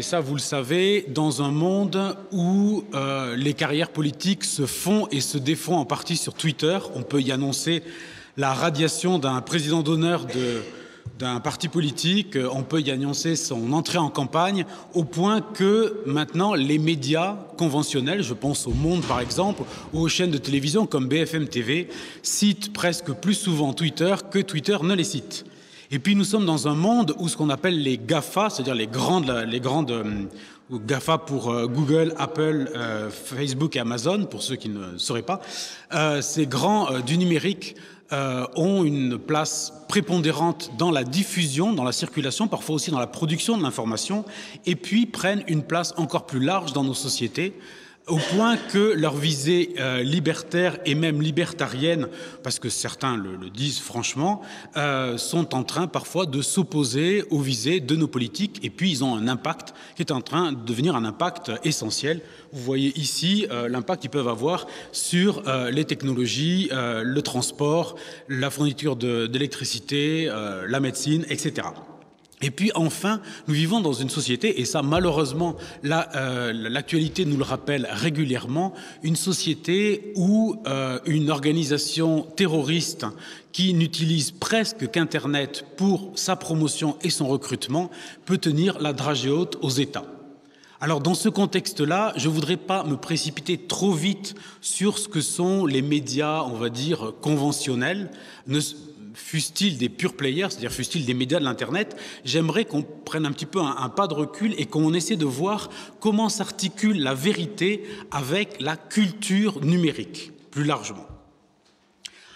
mais ça vous le savez, dans un monde où les carrières politiques se font et se défont en partie sur Twitter, on peut y annoncer la radiation d'un président d'honneur d'un parti politique, on peut y annoncer son entrée en campagne, au point que maintenant les médias conventionnels, je pense au Monde par exemple, ou aux chaînes de télévision comme BFM TV, citent presque plus souvent Twitter que Twitter ne les cite. Et puis nous sommes dans un monde où ce qu'on appelle les GAFA, c'est-à-dire les grandes GAFA pour Google, Apple, Facebook et Amazon, pour ceux qui ne sauraient pas, ces grands du numérique ont une place prépondérante dans la diffusion, dans la circulation, parfois aussi dans la production de l'information, et puis prennent une place encore plus large dans nos sociétés, au point que leurs visées libertaires et même libertariennes, parce que certains le disent franchement, sont en train parfois de s'opposer aux visées de nos politiques, et puis ils ont un impact qui est en train de devenir un impact essentiel. Vous voyez ici l'impact qu'ils peuvent avoir sur les technologies, le transport, la fourniture d'électricité, la médecine, etc. Et puis enfin, nous vivons dans une société, et ça malheureusement l'actualité nous le rappelle régulièrement, une société où une organisation terroriste qui n'utilise presque qu'Internet pour sa promotion et son recrutement peut tenir la dragée haute aux États. Alors dans ce contexte-là, je ne voudrais pas me précipiter trop vite sur ce que sont les médias, on va dire, conventionnels, fussent-ils des pure players, c'est-à-dire fussent-ils des médias de l'Internet. J'aimerais qu'on prenne un petit peu un pas de recul et qu'on essaie de voir comment s'articule la vérité avec la culture numérique, plus largement.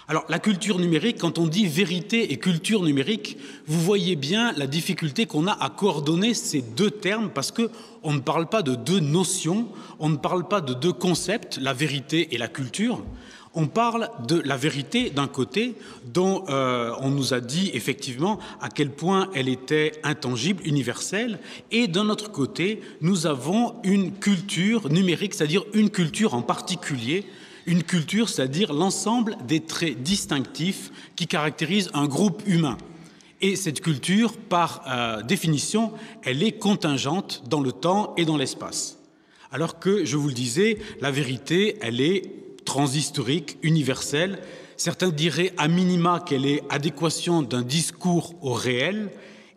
Alors, la culture numérique, quand on dit vérité et culture numérique, vous voyez bien la difficulté qu'on a à coordonner ces deux termes parce qu'on ne parle pas de deux notions, on ne parle pas de deux concepts, la vérité et la culture. On parle de la vérité d'un côté dont on nous a dit effectivement à quel point elle était intangible, universelle, et d'un autre côté, nous avons une culture numérique, c'est-à-dire une culture en particulier, une culture, c'est-à-dire l'ensemble des traits distinctifs qui caractérisent un groupe humain. Et cette culture, par définition, elle est contingente dans le temps et dans l'espace. Alors que, je vous le disais, la vérité, elle est transhistorique, universelle. Certains diraient à minima qu'elle est adéquation d'un discours au réel.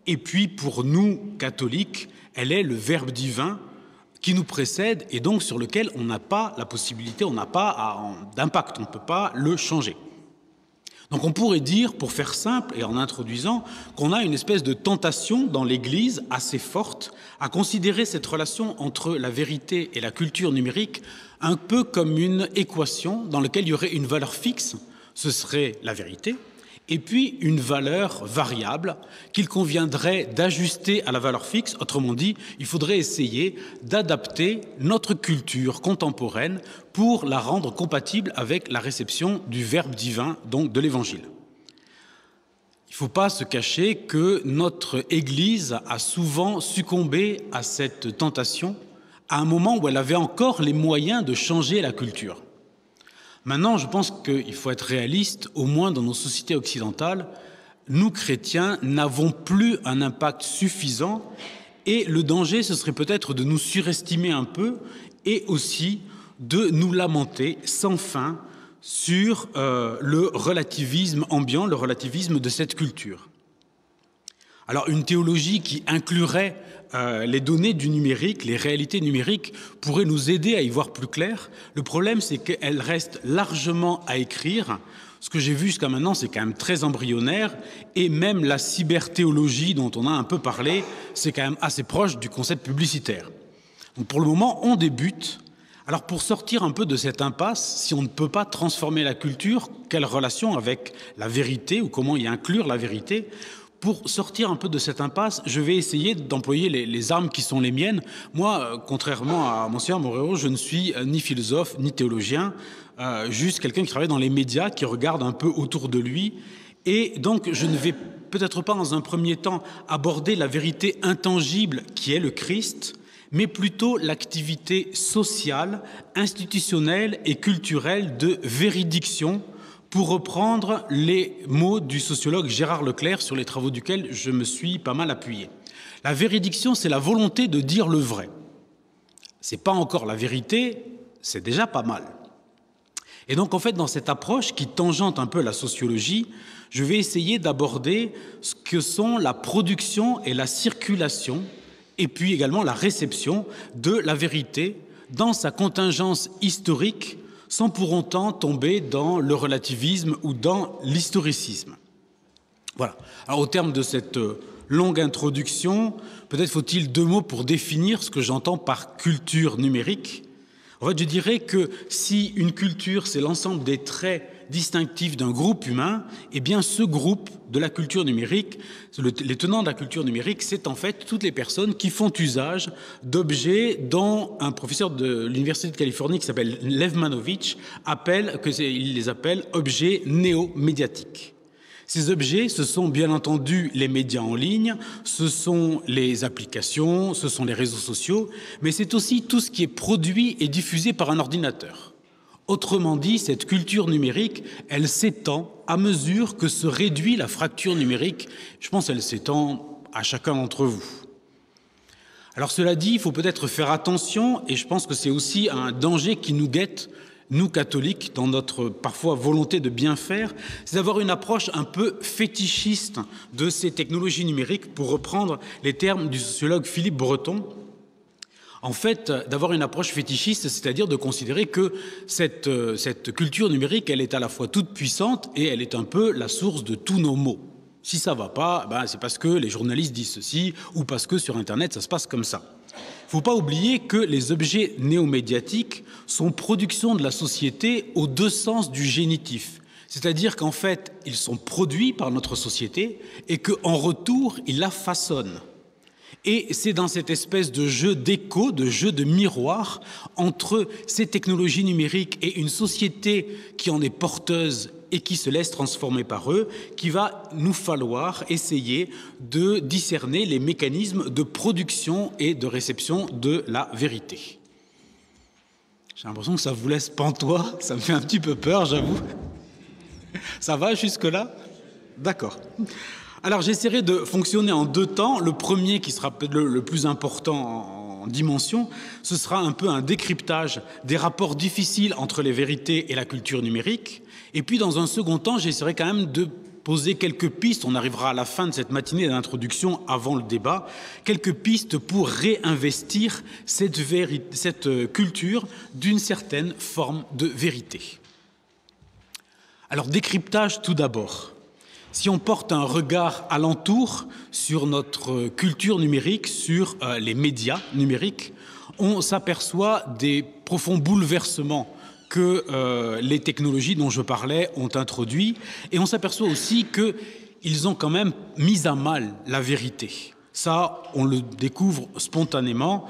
Et puis, pour nous, catholiques, elle est le Verbe divin qui nous précède et donc sur lequel on n'a pas la possibilité, on n'a pas d'impact, on ne peut pas le changer. Donc on pourrait dire, pour faire simple et en introduisant, qu'on a une espèce de tentation dans l'Église assez forte à considérer cette relation entre la vérité et la culture numérique un peu comme une équation dans laquelle il y aurait une valeur fixe, ce serait la vérité, et puis une valeur variable qu'il conviendrait d'ajuster à la valeur fixe. Autrement dit, il faudrait essayer d'adapter notre culture contemporaine pour la rendre compatible avec la réception du Verbe divin, donc de l'Évangile. Il ne faut pas se cacher que notre Église a souvent succombé à cette tentation à un moment où elle avait encore les moyens de changer la culture. Maintenant, je pense qu'il faut être réaliste, au moins dans nos sociétés occidentales, nous, chrétiens, n'avons plus un impact suffisant et le danger, ce serait peut-être de nous surestimer un peu et aussi de nous lamenter sans fin sur le relativisme ambiant, le relativisme de cette culture. Alors, une théologie qui inclurait les données du numérique, les réalités numériques, pourrait nous aider à y voir plus clair. Le problème, c'est qu'elle reste largement à écrire. Ce que j'ai vu jusqu'à maintenant, c'est quand même très embryonnaire. Et même la cyberthéologie dont on a un peu parlé, c'est quand même assez proche du concept publicitaire. Donc pour le moment, on débute. Alors pour sortir un peu de cette impasse, si on ne peut pas transformer la culture, quelle relation avec la vérité ou comment y inclure la vérité ? Pour sortir un peu de cette impasse, je vais essayer d'employer les armes qui sont les miennes. Moi, contrairement à Monseigneur Moreau, je ne suis ni philosophe ni théologien, juste quelqu'un qui travaille dans les médias, qui regarde un peu autour de lui. Et donc, je ne vais peut-être pas dans un premier temps aborder la vérité intangible qui est le Christ, mais plutôt l'activité sociale, institutionnelle et culturelle de véridiction, pour reprendre les mots du sociologue Gérard Leclerc, sur les travaux duquel je me suis pas mal appuyé. La véridiction, c'est la volonté de dire le vrai. Ce n'est pas encore la vérité, c'est déjà pas mal. Et donc, en fait, dans cette approche qui tangente un peu la sociologie, je vais essayer d'aborder ce que sont la production et la circulation, et puis également la réception de la vérité dans sa contingence historique, sans pour autant tomber dans le relativisme ou dans l'historicisme. Voilà. Alors, au terme de cette longue introduction, peut-être faut-il 2 mots pour définir ce que j'entends par culture numérique. En fait, je dirais que si une culture, c'est l'ensemble des traits distinctifs d'un groupe humain, eh bien, ce groupe de la culture numérique, les tenants de la culture numérique, c'est en fait toutes les personnes qui font usage d'objets dont un professeur de l'Université de Californie qui s'appelle Lev Manovich il les appelle objets néo-médiatiques. Ces objets, ce sont bien entendu les médias en ligne, ce sont les applications, ce sont les réseaux sociaux, mais c'est aussi tout ce qui est produit et diffusé par un ordinateur. Autrement dit, cette culture numérique, elle s'étend à mesure que se réduit la fracture numérique. Je pense qu'elle s'étend à chacun d'entre vous. Alors cela dit, il faut peut-être faire attention, et je pense que c'est aussi un danger qui nous guette, nous catholiques, dans notre parfois volonté de bien faire, c'est d'avoir une approche un peu fétichiste de ces technologies numériques, pour reprendre les termes du sociologue Philippe Breton. En fait, d'avoir une approche fétichiste, c'est-à-dire de considérer que cette culture numérique, elle est à la fois toute puissante et elle est un peu la source de tous nos maux. Si ça ne va pas, c'est parce que les journalistes disent ceci ou parce que sur Internet, ça se passe comme ça. Il ne faut pas oublier que les objets néomédiatiques sont production de la société aux 2 sens du génitif. C'est-à-dire qu'en fait, ils sont produits par notre société et qu'en retour, ils la façonnent. Et c'est dans cette espèce de jeu d'écho, de jeu de miroir entre ces technologies numériques et une société qui en est porteuse et qui se laisse transformer par eux, qu'il va nous falloir essayer de discerner les mécanismes de production et de réception de la vérité. J'ai l'impression que ça vous laisse pantois, ça me fait un petit peu peur, j'avoue. Ça va jusque-là? D'accord. Alors j'essaierai de fonctionner en 2 temps. Le premier, qui sera peut-être le plus important en dimension, ce sera un peu un décryptage des rapports difficiles entre les vérités et la culture numérique. Et puis dans un second temps, j'essaierai quand même de poser quelques pistes, on arrivera à la fin de cette matinée d'introduction avant le débat, quelques pistes pour réinvestir cette culture d'une certaine forme de vérité. Alors décryptage tout d'abord. Si on porte un regard alentour sur notre culture numérique, sur les médias numériques, on s'aperçoit des profonds bouleversements que les technologies dont je parlais ont introduits, et on s'aperçoit aussi qu'ils ont quand même mis à mal la vérité. Ça, on le découvre spontanément.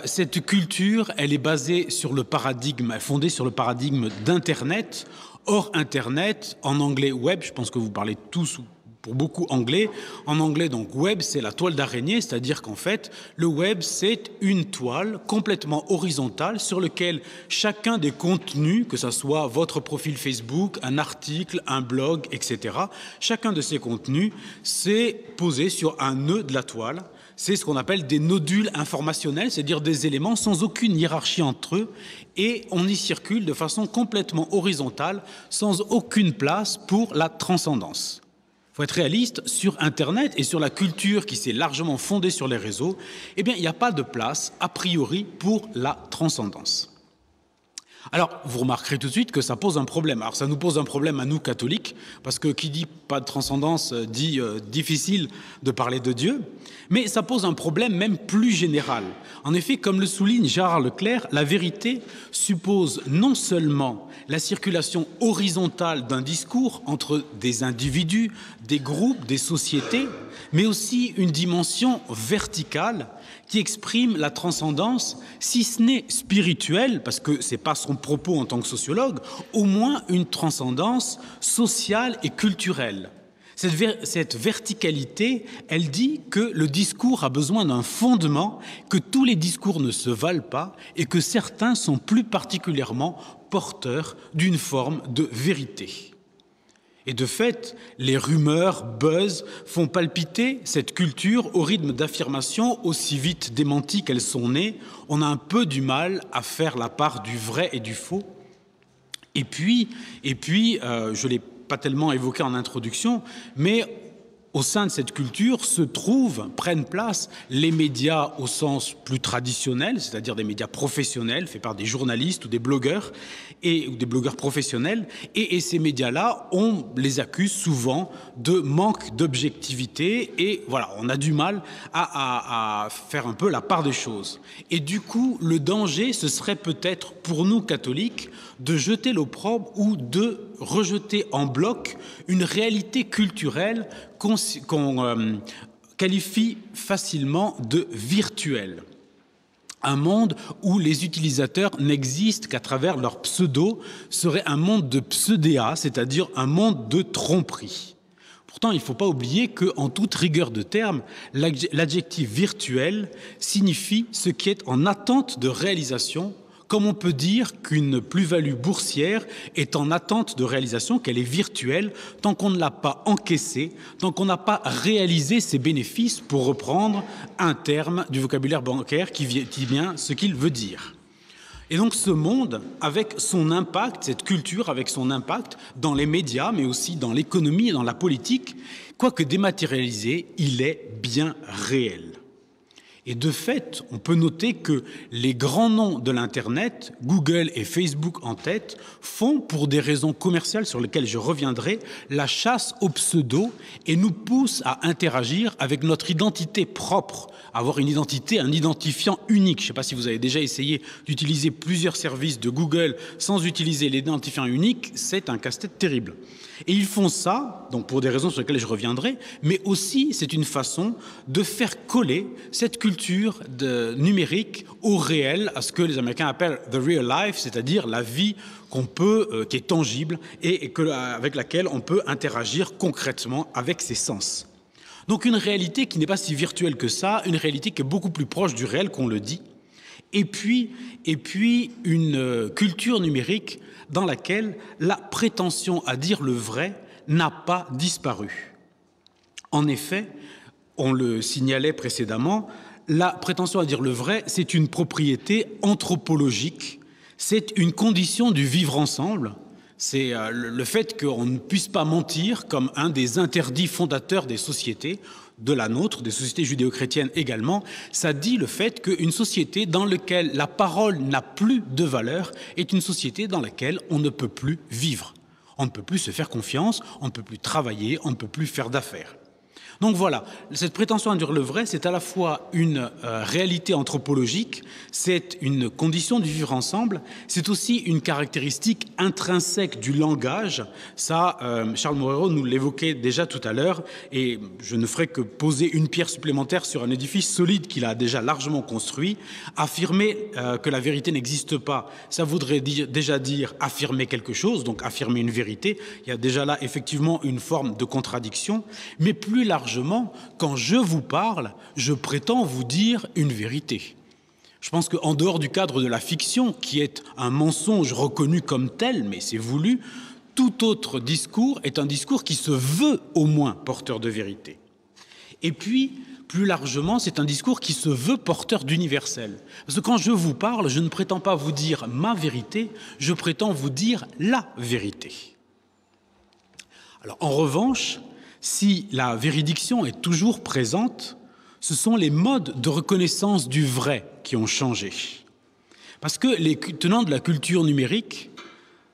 Cette culture, elle est basée sur le paradigme, fondée sur le paradigme d'Internet. Or, Internet, en anglais web, je pense que vous parlez tous ou pour beaucoup anglais. En anglais, donc, web, c'est la toile d'araignée, c'est-à-dire qu'en fait, le web, c'est une toile complètement horizontale sur laquelle chacun des contenus, que ce soit votre profil Facebook, un article, un blog, etc., chacun de ces contenus, c'est posé sur un nœud de la toile. C'est ce qu'on appelle des nodules informationnels, c'est-à-dire des éléments sans aucune hiérarchie entre eux, et on y circule de façon complètement horizontale, sans aucune place pour la transcendance. Il faut être réaliste, sur Internet et sur la culture qui s'est largement fondée sur les réseaux, eh bien, il n'y a pas de place, a priori, pour la transcendance. Alors, vous remarquerez tout de suite que ça pose un problème. Alors, ça nous pose un problème à nous, catholiques, parce que qui dit pas de transcendance dit difficile de parler de Dieu, mais ça pose un problème même plus général. En effet, comme le souligne Gérard Leclerc, la vérité suppose non seulement la circulation horizontale d'un discours entre des individus, des groupes, des sociétés, mais aussi une dimension verticale qui exprime la transcendance, si ce n'est spirituelle, parce que ce n'est pas son propos en tant que sociologue, au moins une transcendance sociale et culturelle. Cette verticalité, elle dit que le discours a besoin d'un fondement, que tous les discours ne se valent pas et que certains sont plus particulièrement porteurs d'une forme de vérité. Et de fait, les rumeurs, buzz, font palpiter cette culture au rythme d'affirmations aussi vite démenties qu'elles sont nées. On a un peu du mal à faire la part du vrai et du faux. Et puis, je ne l'ai pas tellement évoqué en introduction, mais au sein de cette culture prennent place les médias au sens plus traditionnel, c'est-à-dire des médias professionnels faits par des journalistes ou des blogueurs ou des blogueurs professionnels. Et ces médias-là, on les accuse souvent de manque d'objectivité. Et voilà, on a du mal à faire un peu la part des choses. Et du coup, le danger, ce serait peut-être pour nous catholiques de jeter l'opprobre ou de rejeter en bloc une réalité culturelle qu'on qualifie facilement de virtuelle. Un monde où les utilisateurs n'existent qu'à travers leur pseudo serait un monde de pseudéa, c'est-à-dire un monde de tromperie. Pourtant, il ne faut pas oublier qu'en toute rigueur de terme, l'adjectif virtuel signifie ce qui est en attente de réalisation, comme on peut dire qu'une plus-value boursière est en attente de réalisation, qu'elle est virtuelle, tant qu'on ne l'a pas encaissée, tant qu'on n'a pas réalisé ses bénéfices, pour reprendre un terme du vocabulaire bancaire qui dit bien ce qu'il veut dire. Et donc ce monde, avec son impact, cette culture avec son impact dans les médias, mais aussi dans l'économie et dans la politique, quoique dématérialisé, il est bien réel. Et de fait, on peut noter que les grands noms de l'Internet, Google et Facebook en tête, font, pour des raisons commerciales sur lesquelles je reviendrai, la chasse aux pseudos et nous poussent à interagir avec notre identité propre, avoir une identité, un identifiant unique. Je ne sais pas si vous avez déjà essayé d'utiliser plusieurs services de Google sans utiliser l'identifiant unique, c'est un casse-tête terrible. Et ils font ça, donc pour des raisons sur lesquelles je reviendrai, mais aussi c'est une façon de faire coller cette culture numérique au réel, à ce que les Américains appellent « the real life », c'est-à-dire la vie qui est tangible et avec laquelle on peut interagir concrètement avec ses sens. Donc une réalité qui n'est pas si virtuelle que ça, une réalité qui est beaucoup plus proche du réel qu'on le dit, et puis une culture numérique dans laquelle la prétention à dire le vrai n'a pas disparu. En effet, on le signalait précédemment, la prétention à dire le vrai, c'est une propriété anthropologique, c'est une condition du vivre ensemble, c'est le fait qu'on ne puisse pas mentir comme un des interdits fondateurs des sociétés, de la nôtre, des sociétés judéo-chrétiennes également. Ça dit le fait qu'une société dans laquelle la parole n'a plus de valeur est une société dans laquelle on ne peut plus vivre. On ne peut plus se faire confiance, on ne peut plus travailler, on ne peut plus faire d'affaires. Donc voilà, cette prétention à dire le vrai, c'est à la fois une réalité anthropologique, c'est une condition du vivre ensemble, c'est aussi une caractéristique intrinsèque du langage. Ça, Charles Moreau nous l'évoquait déjà tout à l'heure, et je ne ferai que poser une pierre supplémentaire sur un édifice solide qu'il a déjà largement construit. Affirmer que la vérité n'existe pas, ça voudrait déjà dire affirmer quelque chose, donc affirmer une vérité. Il y a déjà là effectivement une forme de contradiction, mais plus largement, quand je vous parle, je prétends vous dire une vérité. Je pense qu'en dehors du cadre de la fiction, qui est un mensonge reconnu comme tel, mais c'est voulu, tout autre discours est un discours qui se veut au moins porteur de vérité. Et puis, plus largement, c'est un discours qui se veut porteur d'universel. Parce que quand je vous parle, je ne prétends pas vous dire ma vérité, je prétends vous dire la vérité. Alors, en revanche, si la véridiction est toujours présente, ce sont les modes de reconnaissance du vrai qui ont changé. Parce que les tenants de la culture numérique,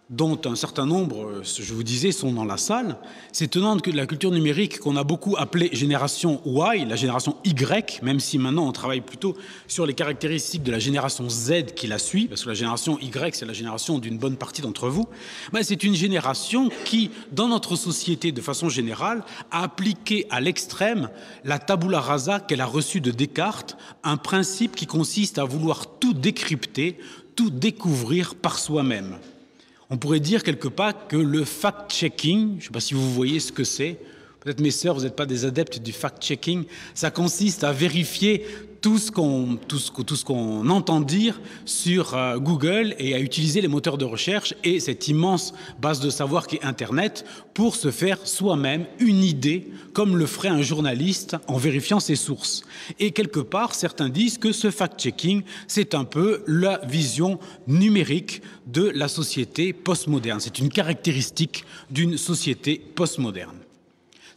dont un certain nombre, je vous disais, sont dans la salle, ces tenants de la culture numérique qu'on a beaucoup appelé génération Y, la génération Y, même si maintenant on travaille plutôt sur les caractéristiques de la génération Z qui la suit, parce que la génération Y, c'est la génération d'une bonne partie d'entre vous, c'est une génération qui, dans notre société de façon générale, a appliqué à l'extrême la tabula rasa qu'elle a reçue de Descartes, un principe qui consiste à vouloir tout décrypter, tout découvrir par soi-même. On pourrait dire quelque part que le fact-checking, je ne sais pas si vous voyez ce que c'est, peut-être mes sœurs, vous n'êtes pas des adeptes du fact-checking, ça consiste à vérifier tout ce qu'on entend dire sur Google et à utiliser les moteurs de recherche et cette immense base de savoir qu'est Internet pour se faire soi-même une idée, comme le ferait un journaliste en vérifiant ses sources. Et quelque part, certains disent que ce fact-checking, c'est un peu la vision numérique de la société postmoderne. C'est une caractéristique d'une société postmoderne.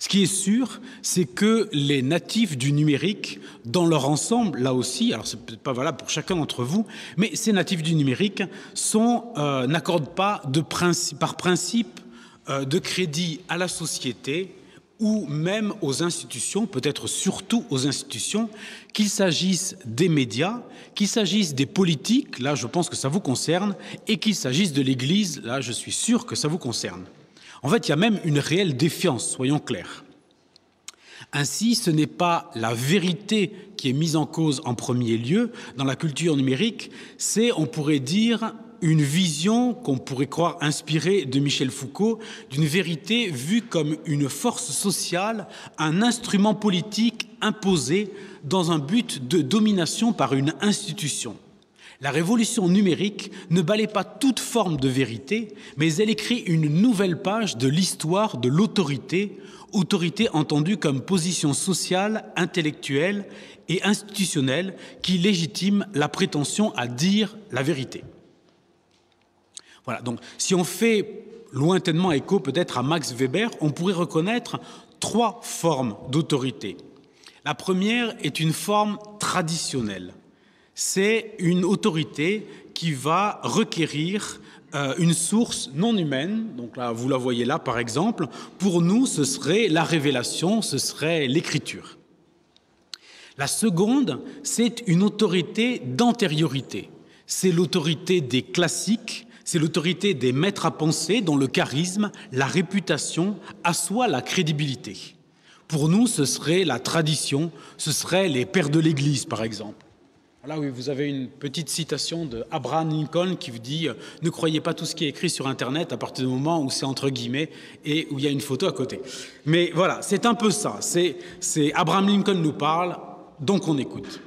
Ce qui est sûr, c'est que les natifs du numérique, dans leur ensemble, là aussi, alors c'est peut-être pas valable pour chacun d'entre vous, mais ces natifs du numérique n'accordent pas par principe de crédit à la société ou même aux institutions, peut-être surtout aux institutions, qu'il s'agisse des médias, qu'il s'agisse des politiques, là je pense que ça vous concerne, et qu'il s'agisse de l'Église, là je suis sûr que ça vous concerne. En fait, il y a même une réelle défiance, soyons clairs. Ainsi, ce n'est pas la vérité qui est mise en cause en premier lieu dans la culture numérique, c'est, on pourrait dire, une vision qu'on pourrait croire inspirée de Michel Foucault, d'une vérité vue comme une force sociale, un instrument politique imposé dans un but de domination par une institution. La révolution numérique ne balaie pas toute forme de vérité, mais elle écrit une nouvelle page de l'histoire de l'autorité, autorité entendue comme position sociale, intellectuelle et institutionnelle qui légitime la prétention à dire la vérité. Voilà, donc si on fait lointainement écho peut-être à Max Weber, on pourrait reconnaître 3 formes d'autorité. La première est une forme traditionnelle. C'est une autorité qui va requérir une source non humaine. Donc là, vous la voyez là, par exemple. Pour nous, ce serait la révélation, ce serait l'écriture. La seconde, c'est une autorité d'antériorité. C'est l'autorité des classiques, c'est l'autorité des maîtres à penser dont le charisme, la réputation assoient la crédibilité. Pour nous, ce serait la tradition, ce seraient les pères de l'Église, par exemple. Là, oui, vous avez une petite citation d'Abraham Lincoln qui vous dit « Ne croyez pas tout ce qui est écrit sur Internet à partir du moment où c'est entre guillemets et où il y a une photo à côté. » Mais voilà, c'est un peu ça. C'est Abraham Lincoln nous parle, donc on écoute.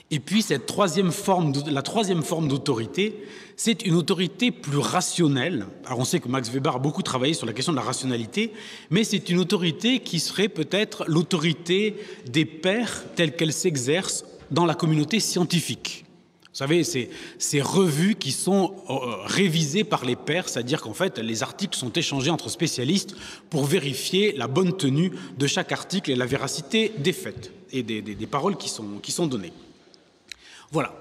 Et puis, la troisième forme d'autorité, c'est une autorité plus rationnelle. Alors, on sait que Max Weber a beaucoup travaillé sur la question de la rationalité, mais c'est une autorité qui serait peut-être l'autorité des pairs telle qu'elle s'exerce dans la communauté scientifique. Vous savez, ces revues qui sont révisées par les pairs, c'est-à-dire qu'en fait, les articles sont échangés entre spécialistes pour vérifier la bonne tenue de chaque article et la véracité des faits et des paroles qui sont données. Voilà.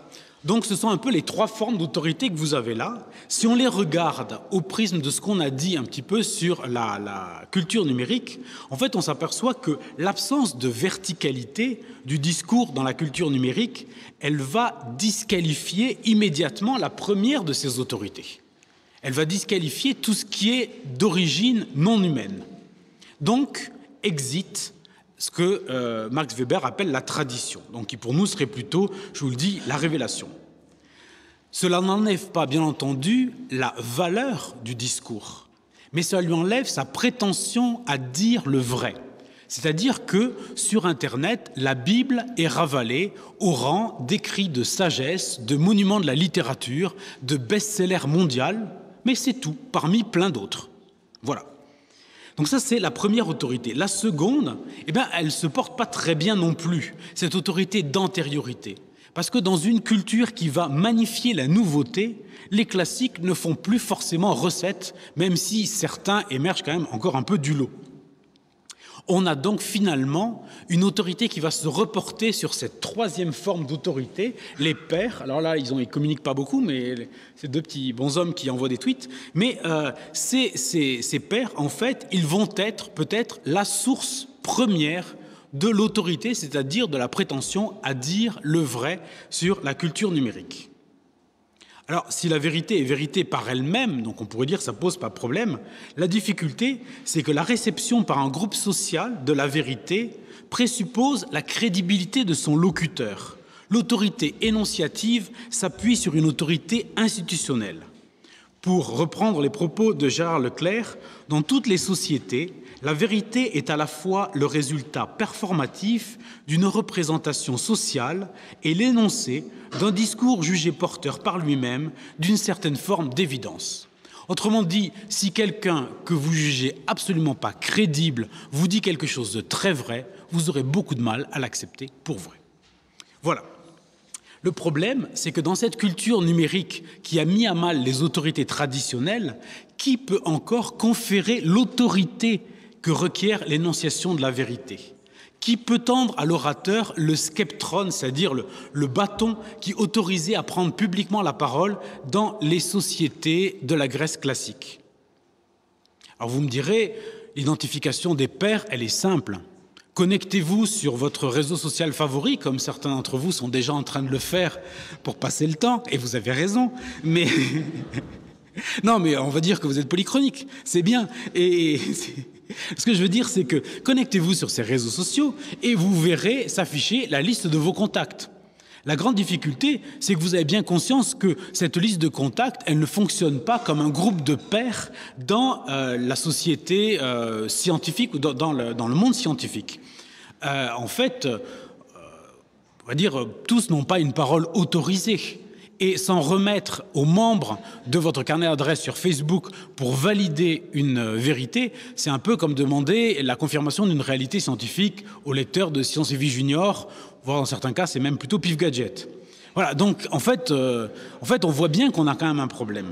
Donc, ce sont un peu les 3 formes d'autorité que vous avez là. Si on les regarde au prisme de ce qu'on a dit un petit peu sur la culture numérique, en fait, on s'aperçoit que l'absence de verticalité du discours dans la culture numérique, elle va disqualifier immédiatement la première de ces autorités. Elle va disqualifier tout ce qui est d'origine non humaine. Donc, exit ce que Max Weber appelle la tradition, donc qui pour nous serait plutôt, je vous le dis, la révélation. Cela n'enlève pas, bien entendu, la valeur du discours, mais cela lui enlève sa prétention à dire le vrai. C'est-à-dire que, sur Internet, la Bible est ravalée au rang d'écrits de sagesse, de monuments de la littérature, de best-seller mondial, mais c'est tout, parmi plein d'autres. Voilà. Donc ça, c'est la première autorité. La seconde, elle ne se porte pas très bien non plus, cette autorité d'antériorité. Parce que dans une culture qui va magnifier la nouveauté, les classiques ne font plus forcément recette, même si certains émergent quand même encore un peu du lot. On a donc finalement une autorité qui va se reporter sur cette 3e forme d'autorité, les pairs. Alors là, ils communiquent pas beaucoup, mais c'est 2 petits bonshommes qui envoient des tweets. Mais ces pairs, en fait, ils vont être peut-être la source première de l'autorité, c'est-à-dire de la prétention à dire le vrai sur la culture numérique. Alors, si la vérité est vérité par elle-même, donc on pourrait dire que ça ne pose pas de problème, la difficulté, c'est que la réception par un groupe social de la vérité présuppose la crédibilité de son locuteur. L'autorité énonciative s'appuie sur une autorité institutionnelle. Pour reprendre les propos de Gérard Leclerc, dans toutes les sociétés, La vérité est à la fois le résultat performatif d'une représentation sociale et l'énoncé d'un discours jugé porteur par lui-même d'une certaine forme d'évidence. Autrement dit, si quelqu'un que vous jugez absolument pas crédible vous dit quelque chose de très vrai, vous aurez beaucoup de mal à l'accepter pour vrai. Voilà. Le problème, c'est que dans cette culture numérique qui a mis à mal les autorités traditionnelles, qui peut encore conférer l'autorité que requiert l'énonciation de la vérité? Qui peut tendre à l'orateur le skeptron, c'est-à-dire le bâton qui autorisait à prendre publiquement la parole dans les sociétés de la Grèce classique? Alors vous me direz, l'identification des pairs, elle est simple. Connectez-vous sur votre réseau social favori, comme certains d'entre vous sont déjà en train de le faire pour passer le temps, et vous avez raison, mais... non, mais on va dire que vous êtes polychronique, c'est bien. Et ce que je veux dire, c'est que connectez-vous sur ces réseaux sociaux et vous verrez s'afficher la liste de vos contacts. La grande difficulté, c'est que vous avez bien conscience que cette liste de contacts, elle ne fonctionne pas comme un groupe de pairs dans la société scientifique ou dans le monde scientifique. En fait, on va dire, tous n'ont pas une parole autorisée. Et s'en remettre aux membres de votre carnet d'adresses sur Facebook pour valider une vérité, c'est un peu comme demander la confirmation d'une réalité scientifique aux lecteurs de Science et Vie Junior, voire dans certains cas, c'est même plutôt Pif Gadget. Voilà, donc en fait, on voit bien qu'on a quand même un problème.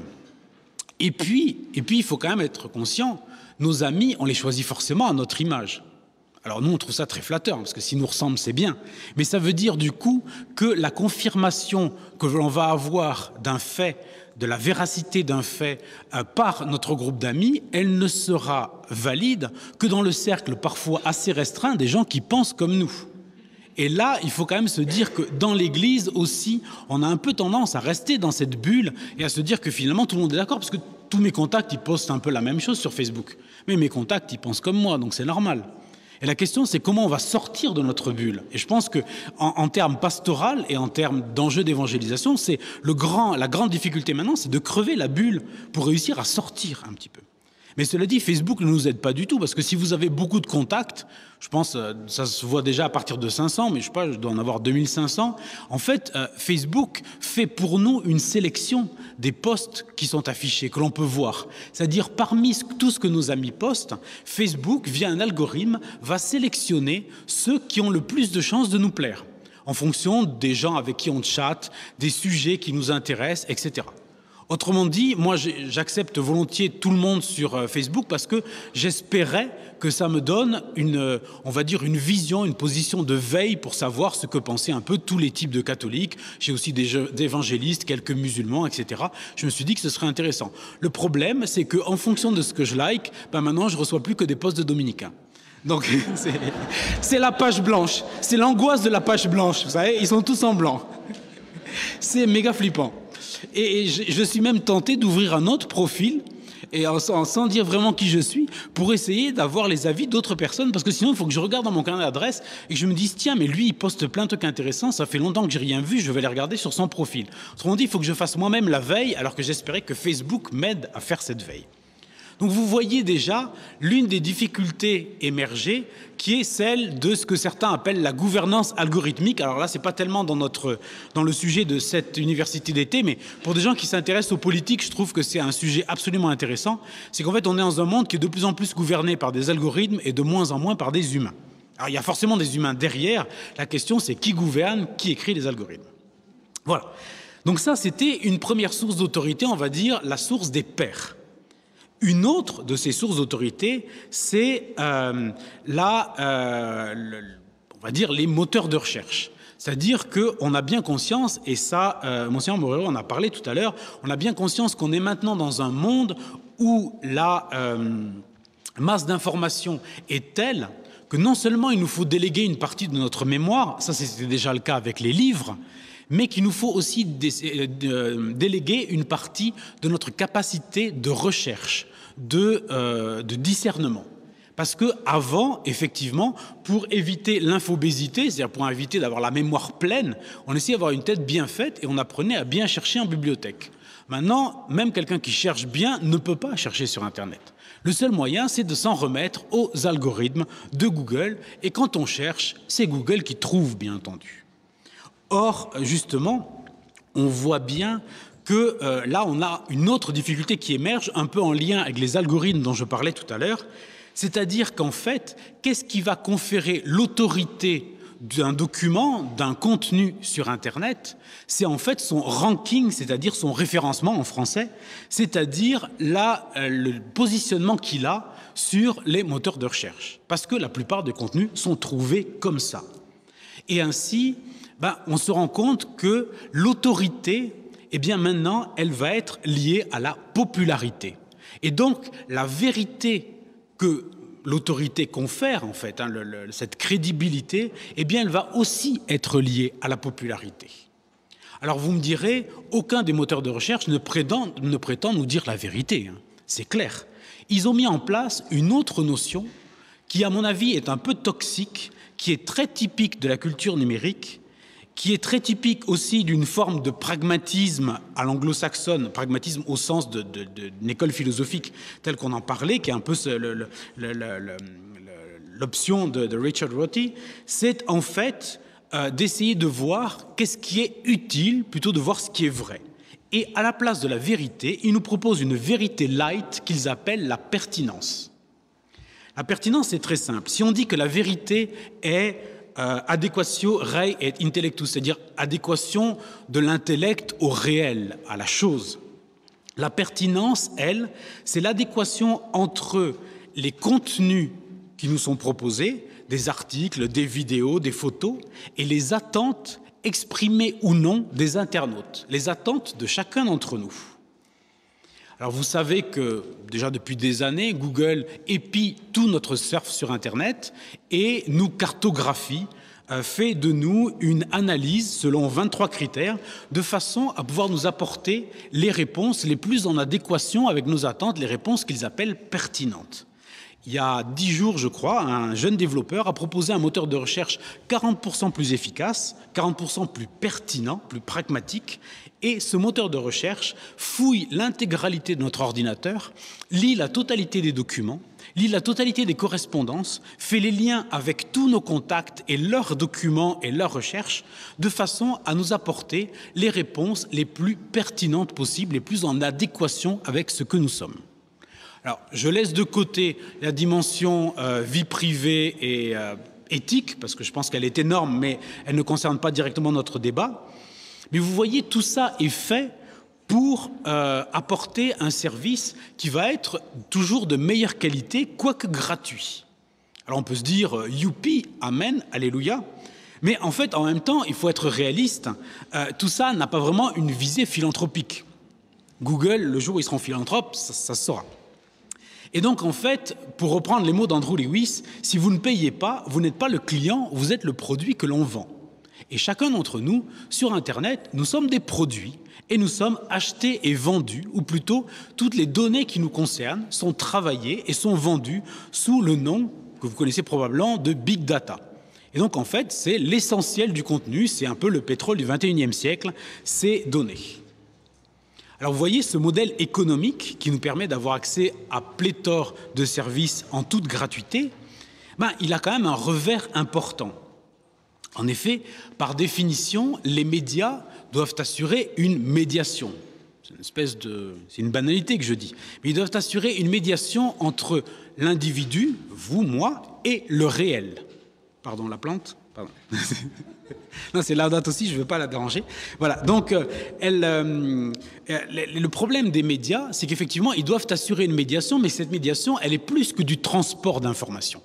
Et puis, il faut quand même être conscient, nos amis, on les choisit forcément à notre image. Alors nous, on trouve ça très flatteur, parce que s'ils nous ressemblent, c'est bien. Mais ça veut dire du coup que la confirmation que l'on va avoir d'un fait, de la véracité d'un fait par notre groupe d'amis, elle ne sera valide que dans le cercle parfois assez restreint des gens qui pensent comme nous. Et là, il faut quand même se dire que dans l'Église aussi, on a un peu tendance à rester dans cette bulle et à se dire que finalement tout le monde est d'accord, parce que tous mes contacts, ils postent un peu la même chose sur Facebook. Mais mes contacts, ils pensent comme moi, donc c'est normal. Et la question, c'est comment on va sortir de notre bulle. Et je pense qu'en termes pastoral et en termes d'enjeux d'évangélisation, c'est la grande difficulté maintenant, c'est de crever la bulle pour réussir à sortir un petit peu. Mais cela dit, Facebook ne nous aide pas du tout, parce que si vous avez beaucoup de contacts, je pense, ça se voit déjà à partir de 500, mais je sais pas, je dois en avoir 2500. En fait, Facebook fait pour nous une sélection des posts qui sont affichés, que l'on peut voir. C'est-à-dire, parmi tout ce que nos amis postent, Facebook, via un algorithme, va sélectionner ceux qui ont le plus de chances de nous plaire, en fonction des gens avec qui on chatte, des sujets qui nous intéressent, etc. Autrement dit, moi j'accepte volontiers tout le monde sur Facebook parce que j'espérais que ça me donne on va dire une vision, une position de veille pour savoir ce que pensaient un peu tous les types de catholiques. J'ai aussi des évangélistes, quelques musulmans, etc. Je me suis dit que ce serait intéressant. Le problème, c'est qu'en fonction de ce que je like, maintenant je reçois plus que des posts de dominicains. Donc c'est la page blanche, c'est l'angoisse de la page blanche, vous savez, ils sont tous en blanc. C'est méga flippant. Et je suis même tenté d'ouvrir un autre profil, et sans dire vraiment qui je suis, pour essayer d'avoir les avis d'autres personnes, parce que sinon il faut que je regarde dans mon carnet d'adresse et que je me dise tiens, mais lui il poste plein de trucs intéressants, ça fait longtemps que j'ai rien vu, je vais les regarder sur son profil. Autrement dit, il faut que je fasse moi-même la veille, alors que j'espérais que Facebook m'aide à faire cette veille. Donc vous voyez déjà l'une des difficultés émergées qui est celle de ce que certains appellent la gouvernance algorithmique. Alors là, ce n'est pas tellement dans le sujet de cette université d'été, mais pour des gens qui s'intéressent aux politiques, je trouve que c'est un sujet absolument intéressant. C'est qu'en fait, on est dans un monde qui est de plus en plus gouverné par des algorithmes et de moins en moins par des humains. Alors il y a forcément des humains derrière. La question, c'est qui gouverne, qui écrit les algorithmes. Voilà. Donc ça, c'était une première source d'autorité, on va dire, la source des pairs. Une autre de ces sources d'autorité, c'est on va dire les moteurs de recherche. C'est-à-dire qu'on a bien conscience, et ça, Monseigneur Moreau en a parlé tout à l'heure, on a bien conscience qu'on est maintenant dans un monde où la masse d'informations est telle que non seulement il nous faut déléguer une partie de notre mémoire, ça c'était déjà le cas avec les livres, mais qu'il nous faut aussi déléguer une partie de notre capacité de recherche, de discernement. Parce qu'avant, effectivement, pour éviter l'infobésité, c'est-à-dire pour éviter d'avoir la mémoire pleine, on essayait d'avoir une tête bien faite et on apprenait à bien chercher en bibliothèque. Maintenant, même quelqu'un qui cherche bien ne peut pas chercher sur Internet. Le seul moyen, c'est de s'en remettre aux algorithmes de Google. Et quand on cherche, c'est Google qui trouve, bien entendu. Or, justement, on voit bien que là, on a une autre difficulté qui émerge, un peu en lien avec les algorithmes dont je parlais tout à l'heure. C'est-à-dire qu'en fait, qu'est-ce qui va conférer l'autorité d'un document, d'un contenu sur Internet? C'est en fait son ranking, c'est-à-dire son référencement en français, c'est-à-dire le positionnement qu'il a sur les moteurs de recherche. Parce que la plupart des contenus sont trouvés comme ça. Et ainsi, on se rend compte que l'autorité, eh bien maintenant, elle va être liée à la popularité. Et donc, la vérité que l'autorité confère, en fait, cette crédibilité, eh bien, elle va aussi être liée à la popularité. Alors, vous me direz, aucun des moteurs de recherche ne prétend nous dire la vérité, hein. C'est clair. Ils ont mis en place une autre notion qui, à mon avis, est un peu toxique, qui est très typique de la culture numérique, qui est très typique aussi d'une forme de pragmatisme à l'anglo-saxonne, pragmatisme au sens d'une école philosophique telle qu'on en parlait, qui est un peu l'option de Richard Rorty, c'est en fait d'essayer de voir qu'est-ce qui est utile plutôt de voir ce qui est vrai. Et à la place de la vérité, ils nous proposent une vérité light qu'ils appellent la pertinence. La pertinence, c'est très simple. Si on dit que la vérité est adéquatio rei et intellectus, c'est-à-dire adéquation de l'intellect au réel, à la chose. La pertinence, elle, c'est l'adéquation entre les contenus qui nous sont proposés, des articles, des vidéos, des photos, et les attentes exprimées ou non des internautes, les attentes de chacun d'entre nous. Alors vous savez que déjà depuis des années, Google épie tout notre surf sur Internet et nous cartographie, fait de nous une analyse selon 23 critères de façon à pouvoir nous apporter les réponses les plus en adéquation avec nos attentes, les réponses qu'ils appellent pertinentes. Il y a 10 jours, je crois, un jeune développeur a proposé un moteur de recherche 40% plus efficace, 40% plus pertinent, plus pragmatique. Et ce moteur de recherche fouille l'intégralité de notre ordinateur, lit la totalité des documents, lit la totalité des correspondances, fait les liens avec tous nos contacts et leurs documents et leurs recherches, de façon à nous apporter les réponses les plus pertinentes possibles, les plus en adéquation avec ce que nous sommes. Alors, je laisse de côté la dimension vie privée et éthique, parce que je pense qu'elle est énorme, mais elle ne concerne pas directement notre débat. Mais vous voyez, tout ça est fait pour apporter un service qui va être toujours de meilleure qualité, quoique gratuit. Alors on peut se dire, youpi, amen, alléluia. Mais en fait, en même temps, il faut être réaliste. Tout ça n'a pas vraiment une visée philanthropique. Google, le jour où ils seront philanthropes, ça se saura. Et donc, en fait, pour reprendre les mots d'Andrew Lewis, si vous ne payez pas, vous n'êtes pas le client, vous êtes le produit que l'on vend. Et chacun d'entre nous, sur Internet, nous sommes des produits et nous sommes achetés et vendus, ou plutôt, toutes les données qui nous concernent sont travaillées et sont vendues sous le nom que vous connaissez probablement de Big Data. Et donc, en fait, c'est l'essentiel du contenu, c'est un peu le pétrole du XXIe siècle, ces données. Alors vous voyez, ce modèle économique qui nous permet d'avoir accès à pléthore de services en toute gratuité, il a quand même un revers important. En effet, par définition, les médias doivent assurer une médiation. C'est une banalité que je dis, mais ils doivent assurer une médiation entre l'individu, vous, moi, et le réel. Pardon, la plante ? Pardon. Non, c'est la date aussi, je ne veux pas la déranger. Voilà, donc le problème des médias, c'est qu'effectivement, ils doivent assurer une médiation, mais cette médiation, elle est plus que du transport d'informations.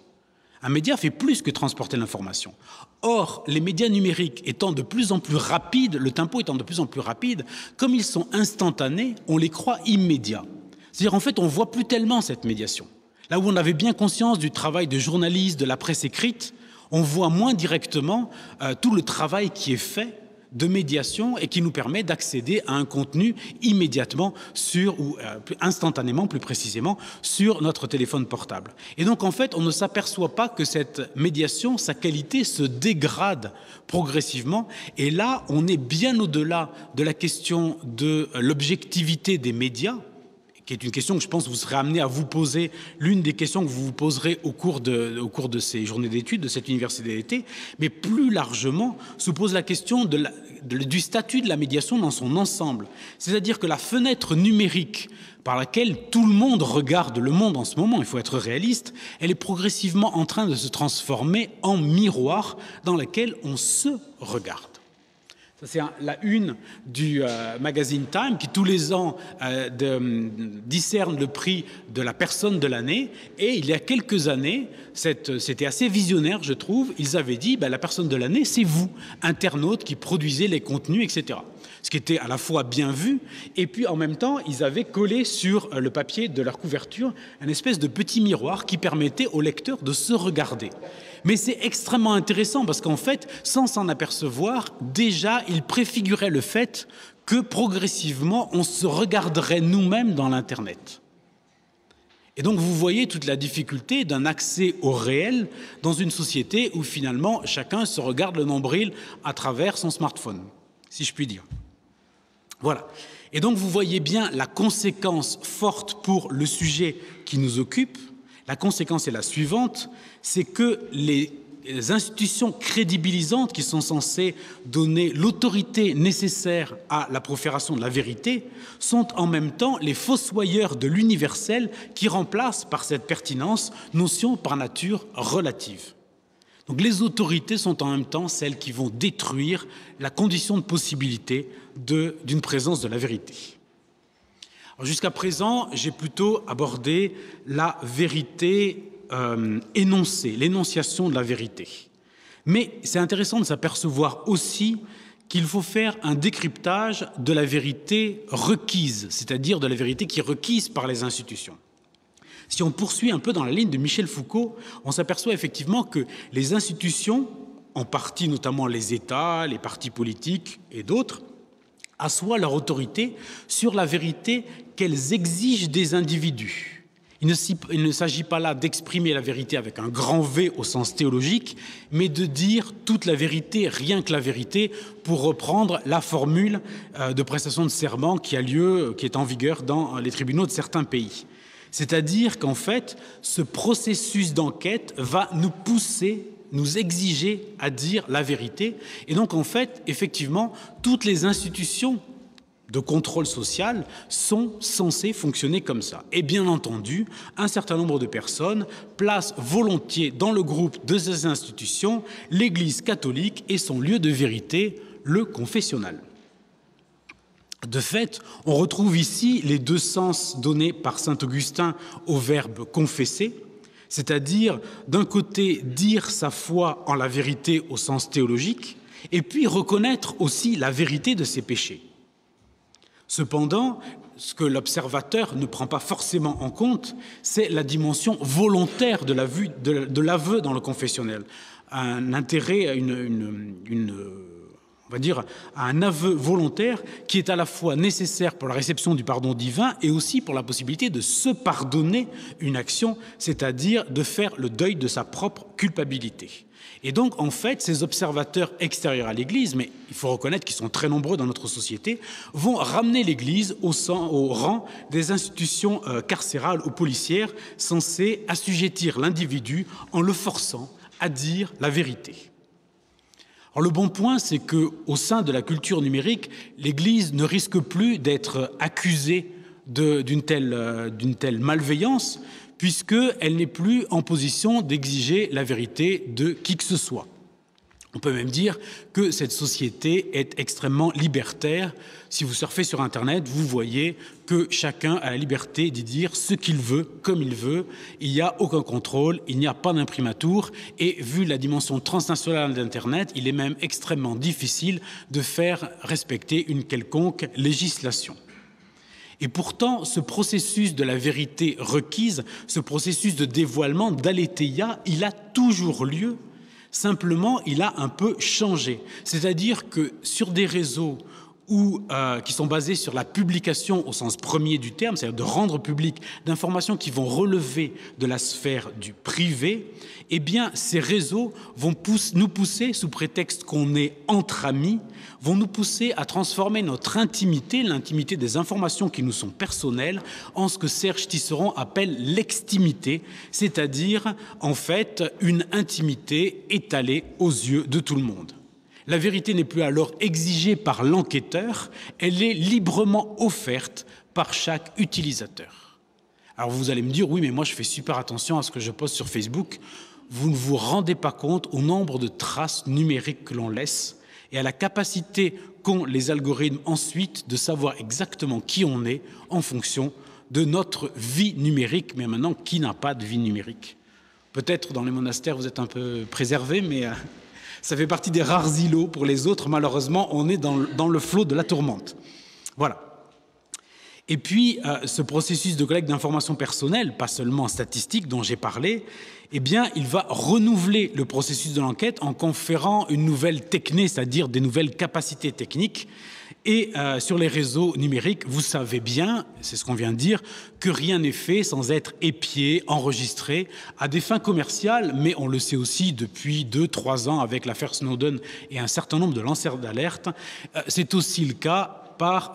Un média fait plus que transporter l'information. Or, les médias numériques étant de plus en plus rapides, le tempo étant de plus en plus rapide, comme ils sont instantanés, on les croit immédiats. C'est-à-dire, en fait, on ne voit plus tellement cette médiation. Là où on avait bien conscience du travail de journaliste, de la presse écrite, on voit moins directement tout le travail qui est fait de médiation et qui nous permet d'accéder à un contenu immédiatement ou instantanément, plus précisément, sur notre téléphone portable. Et donc, en fait, on ne s'aperçoit pas que cette médiation, sa qualité se dégrade progressivement. Et là, on est bien au-delà de la question de l'objectivité des médias, qui est une question que je pense que vous serez amené à vous poser, l'une des questions que vous vous poserez au cours de ces journées d'études, de cette université d'été, mais plus largement se pose la question du statut de la médiation dans son ensemble. C'est-à-dire que la fenêtre numérique par laquelle tout le monde regarde le monde en ce moment, il faut être réaliste, elle est progressivement en train de se transformer en miroir dans lequel on se regarde. C'est la une du magazine Time qui, tous les ans, discerne le prix de la personne de l'année. Et il y a quelques années, c'était assez visionnaire, je trouve, ils avaient dit la personne de l'année, c'est vous, internautes qui produisez les contenus, etc. Ce qui était à la fois bien vu, et puis en même temps, ils avaient collé sur le papier de leur couverture une espèce de petit miroir qui permettait aux lecteurs de se regarder. Mais c'est extrêmement intéressant parce qu'en fait, sans s'en apercevoir, déjà, il préfigurait le fait que progressivement, on se regarderait nous-mêmes dans l'Internet. Et donc, vous voyez toute la difficulté d'un accès au réel dans une société où finalement, chacun se regarde le nombril à travers son smartphone, si je puis dire. Voilà. Et donc, vous voyez bien la conséquence forte pour le sujet qui nous occupe. La conséquence est la suivante, c'est que les institutions crédibilisantes qui sont censées donner l'autorité nécessaire à la profération de la vérité sont en même temps les fossoyeurs de l'universel qui remplacent par cette pertinence notion par nature relative. Donc les autorités sont en même temps celles qui vont détruire la condition de possibilité d'une présence de la vérité. Jusqu'à présent, j'ai plutôt abordé la vérité énoncée, l'énonciation de la vérité. Mais c'est intéressant de s'apercevoir aussi qu'il faut faire un décryptage de la vérité requise, c'est-à-dire de la vérité qui est requise par les institutions. Si on poursuit un peu dans la ligne de Michel Foucault, on s'aperçoit effectivement que les institutions, en partie notamment les États, les partis politiques et d'autres, assoient leur autorité sur la vérité qu'elles exigent des individus. Il ne s'agit pas là d'exprimer la vérité avec un grand V au sens théologique, mais de dire toute la vérité, rien que la vérité, pour reprendre la formule de prestation de serment qui est en vigueur dans les tribunaux de certains pays. C'est-à-dire qu'en fait, ce processus d'enquête va nous pousser, nous exiger à dire la vérité. Et donc, en fait, effectivement, toutes les institutions de contrôle social sont censées fonctionner comme ça. Et bien entendu, un certain nombre de personnes placent volontiers dans le groupe de ces institutions l'Église catholique et son lieu de vérité, le confessionnal. De fait, on retrouve ici les deux sens donnés par saint Augustin au verbe « confesser », c'est-à-dire d'un côté dire sa foi en la vérité au sens théologique, et puis reconnaître aussi la vérité de ses péchés. Cependant, ce que l'observateur ne prend pas forcément en compte, c'est la dimension volontaire de l'aveu dans le confessionnel. Un intérêt, on va dire, à un aveu volontaire qui est à la fois nécessaire pour la réception du pardon divin et aussi pour la possibilité de se pardonner une action, c'est-à-dire de faire le deuil de sa propre culpabilité. Et donc, en fait, ces observateurs extérieurs à l'Église, mais il faut reconnaître qu'ils sont très nombreux dans notre société, vont ramener l'Église au rang des institutions carcérales ou policières censées assujettir l'individu en le forçant à dire la vérité. Alors, le bon point, c'est qu'au sein de la culture numérique, l'Église ne risque plus d'être accusée d'une telle malveillance, puisqu'elle n'est plus en position d'exiger la vérité de qui que ce soit. On peut même dire que cette société est extrêmement libertaire. Si vous surfez sur Internet, vous voyez que chacun a la liberté d'y dire ce qu'il veut, comme il veut. Il n'y a aucun contrôle, il n'y a pas d'imprimatur. Et vu la dimension transnationale d'Internet, il est même extrêmement difficile de faire respecter une quelconque législation. Et pourtant, ce processus de la vérité requise, ce processus de dévoilement, d'aletheia, il a toujours lieu Simplement, il a un peu changé. C'est-à-dire que sur des réseaux qui sont basés sur la publication au sens premier du terme, c'est-à-dire de rendre public d'informations qui vont relever de la sphère du privé, eh bien, ces réseaux vont nous pousser, sous prétexte qu'on est entre amis, vont nous pousser à transformer notre intimité, l'intimité des informations qui nous sont personnelles, en ce que Serge Tisserand appelle l'extimité, c'est-à-dire, en fait, une intimité étalée aux yeux de tout le monde. La vérité n'est plus alors exigée par l'enquêteur, elle est librement offerte par chaque utilisateur. Alors vous allez me dire, oui, mais moi je fais super attention à ce que je poste sur Facebook. Vous ne vous rendez pas compte au nombre de traces numériques que l'on laisse et à la capacité qu'ont les algorithmes ensuite de savoir exactement qui on est en fonction de notre vie numérique, mais maintenant, qui n'a pas de vie numérique? Peut-être dans les monastères, vous êtes un peu préservés, mais ça fait partie des rares îlots. Pour les autres, malheureusement, on est dans le flot de la tourmente. Voilà. Et puis, ce processus de collecte d'informations personnelles, pas seulement statistiques dont j'ai parlé, eh bien, il va renouveler le processus de l'enquête en conférant une nouvelle techné, c'est-à-dire des nouvelles capacités techniques. Et sur les réseaux numériques, vous savez bien, c'est ce qu'on vient de dire, que rien n'est fait sans être épié, enregistré à des fins commerciales, mais on le sait aussi depuis 2-3 ans avec l'affaire Snowden et un certain nombre de lanceurs d'alerte. C'est aussi le cas par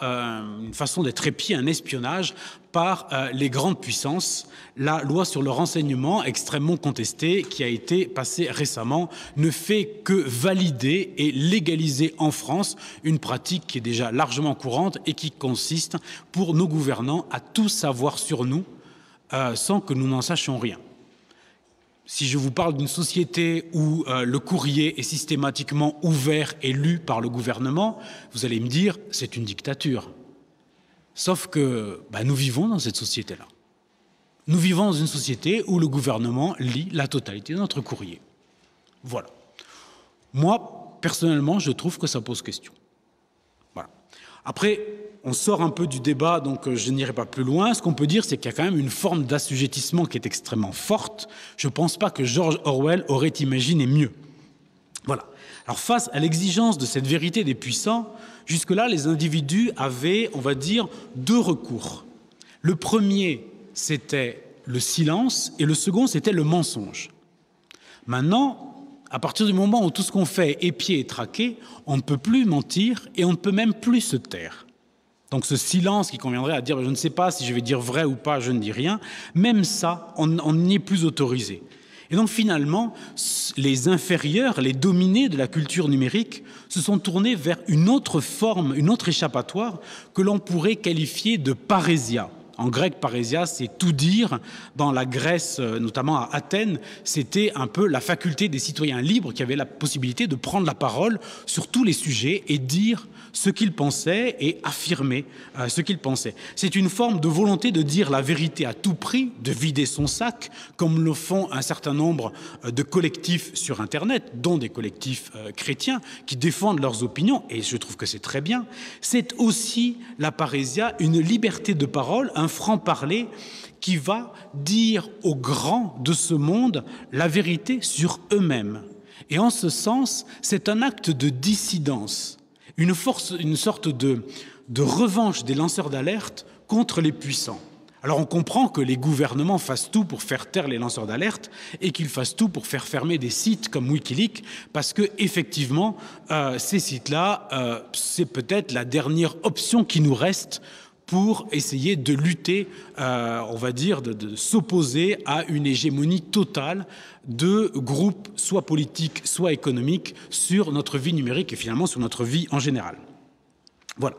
une façon d'être épié, un espionnage par les grandes puissances. La loi sur le renseignement, extrêmement contestée, qui a été passée récemment, ne fait que valider et légaliser en France une pratique qui est déjà largement courante et qui consiste pour nos gouvernants à tout savoir sur nous sans que nous n'en sachions rien. Si je vous parle d'une société où le courrier est systématiquement ouvert et lu par le gouvernement, vous allez me dire c'est une dictature. Sauf que nous vivons dans cette société-là. Nous vivons dans une société où le gouvernement lit la totalité de notre courrier. Voilà. Moi, personnellement, je trouve que ça pose question. Voilà. Après, on sort un peu du débat, donc je n'irai pas plus loin. Ce qu'on peut dire, c'est qu'il y a quand même une forme d'assujettissement qui est extrêmement forte. Je ne pense pas que George Orwell aurait imaginé mieux. Voilà. Alors face à l'exigence de cette vérité des puissants, jusque-là, les individus avaient, on va dire, 2 recours. Le premier, c'était le silence, et le second, c'était le mensonge. Maintenant, à partir du moment où tout ce qu'on fait est épié et traqué, on ne peut plus mentir et on ne peut même plus se taire. Donc ce silence qui conviendrait à dire « je ne sais pas si je vais dire vrai ou pas, je ne dis rien », même ça, on n'y est plus autorisé. Et donc finalement, les inférieurs, les dominés de la culture numérique se sont tournés vers une autre forme, une autre échappatoire que l'on pourrait qualifier de parésia. En grec, parésia, c'est tout dire. Dans la Grèce, notamment à Athènes, c'était un peu la faculté des citoyens libres qui avaient la possibilité de prendre la parole sur tous les sujets et dire ce qu'ils pensaient et affirmer ce qu'ils pensaient. C'est une forme de volonté de dire la vérité à tout prix, de vider son sac, comme le font un certain nombre de collectifs sur Internet, dont des collectifs chrétiens qui défendent leurs opinions, et je trouve que c'est très bien. C'est aussi la parésia, une liberté de parole, un franc-parler qui va dire aux grands de ce monde la vérité sur eux-mêmes. Et en ce sens, c'est un acte de dissidence, une sorte de revanche des lanceurs d'alerte contre les puissants. Alors on comprend que les gouvernements fassent tout pour faire taire les lanceurs d'alerte et qu'ils fassent tout pour faire fermer des sites comme Wikileaks, parce que effectivement, ces sites-là, c'est peut-être la dernière option qui nous reste pour essayer de lutter, on va dire, de s'opposer à une hégémonie totale de groupes, soit politiques, soit économiques, sur notre vie numérique et finalement sur notre vie en général. Voilà.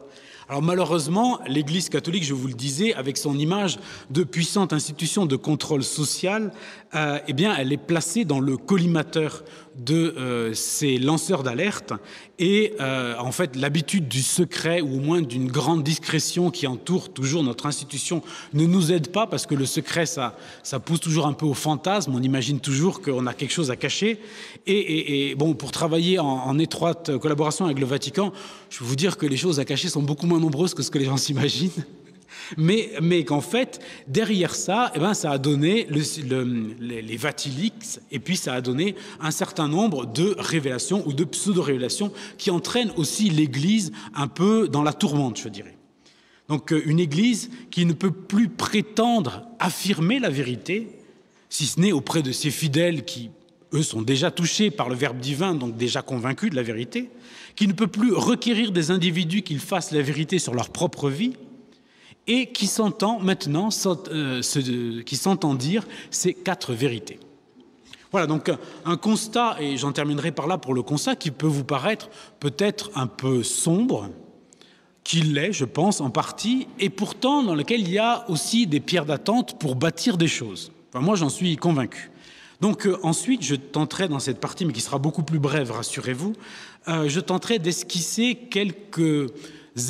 Alors malheureusement, l'Église catholique, je vous le disais, avec son image de puissante institution de contrôle social, eh bien, elle est placée dans le collimateur de ces lanceurs d'alerte et en fait l'habitude du secret ou au moins d'une grande discrétion qui entoure toujours notre institution ne nous aide pas parce que le secret ça pousse toujours un peu au fantasme, on imagine toujours qu'on a quelque chose à cacher et bon, pour travailler en étroite collaboration avec le Vatican, je peux vous dire que les choses à cacher sont beaucoup moins nombreuses que ce que les gens s'imaginent. mais qu'en fait, derrière ça, eh ben, ça a donné les Vatilix, et puis ça a donné un certain nombre de révélations ou de pseudo-révélations qui entraînent aussi l'Église un peu dans la tourmente, je dirais. Donc une Église qui ne peut plus prétendre affirmer la vérité, si ce n'est auprès de ses fidèles qui, eux, sont déjà touchés par le Verbe divin, donc déjà convaincus de la vérité, qui ne peut plus requérir des individus qu'ils fassent la vérité sur leur propre vie, et qui s'entend maintenant qui s'entend dire ces 4 vérités. Voilà, donc un constat, et j'en terminerai par là pour le constat, qui peut vous paraître peut-être un peu sombre, qu'il l'est, je pense, en partie, et pourtant dans lequel il y a aussi des pierres d'attente pour bâtir des choses. Enfin, moi, j'en suis convaincu. Donc ensuite, je tenterai dans cette partie, mais qui sera beaucoup plus brève, rassurez-vous, je tenterai d'esquisser quelques